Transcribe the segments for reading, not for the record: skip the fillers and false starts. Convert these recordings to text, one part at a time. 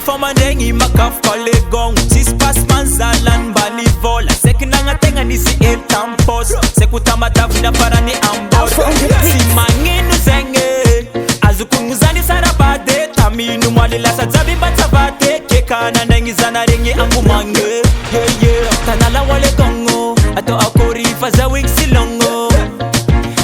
for my dengi makaf kolegong. Chispas manzalan balivola. Sekinanga tenga nisi el tampos. Sekutama davina parani ambos. Si manginu zenge azukunguzani sarabade. Taminu mwalila sadzabi batabate. Kekana nengi zanarengi ambumange. Yeah yeah. Tanala wale gongo ato akori faza wing silongo.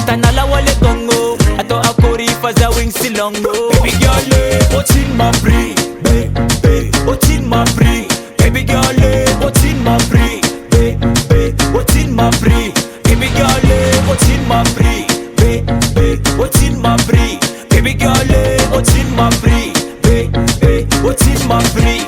Tanala wale gongo ato akori faza wing silongo. Baby girl, what's in my prix? Baby, what's in my prix? Baby girl, what's in my prix? Baby, what's in my prix? Baby girl, what's in my prix? Baby, what's in my prix? Baby girl, what's in my prix? Baby, what's in my prix?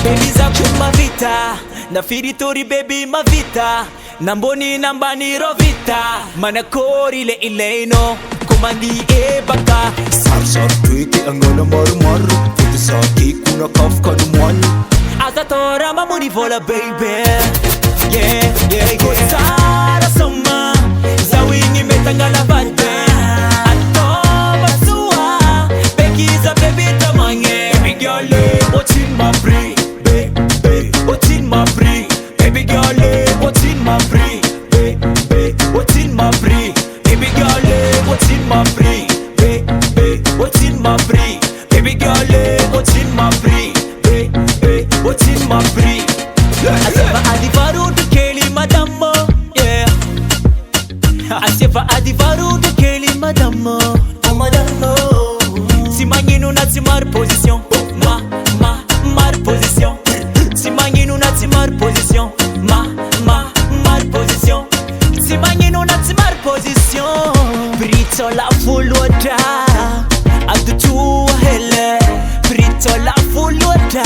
Baby zako ma vita, na firitori baby ma vita, namboni nambani rovita, manakori le ileno, komandi e baka. Sar tweke angana mar Fude saki kuna kafka numwan. Azatora mamuni vola baby. Yeah, yeah, yeah. Sara soma, zawingi metangala vate. Atoma suwa, bekiza baby tamange. Baby girl, what's in my prix? Baby, what's in my prix? Baby girl, what's in my prix? Baby, what's in my prix? Baby girl, what's in my prix? Baby, what's in my prix? Baby girl, what's in my prix? Baby, what's in my prix? Asifa adivaru de keli madamo, yeah. Asifa adivaru de keli madamo, oh madamo. Si manginu na timar position, mar position. Si manginu na timar position, mar position. Si manginu na timar position. Brito la fulota, adu tu hele. Brito la fulota,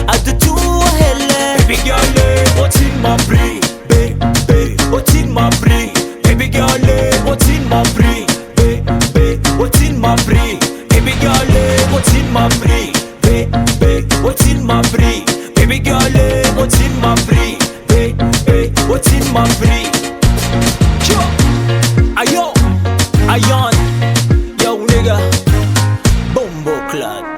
adu tu hele. Baby girl, what's in my prix? Baby, what's in my prix? Baby girl, what's in my prix? Baby, what's in my prix? Baby girl, what's in my prix? Baby, what's in my prix? Baby girl, what's in my prix? Baby, what's in my prix? Ayo, HAYONE, yo nigga, Bombo Clad.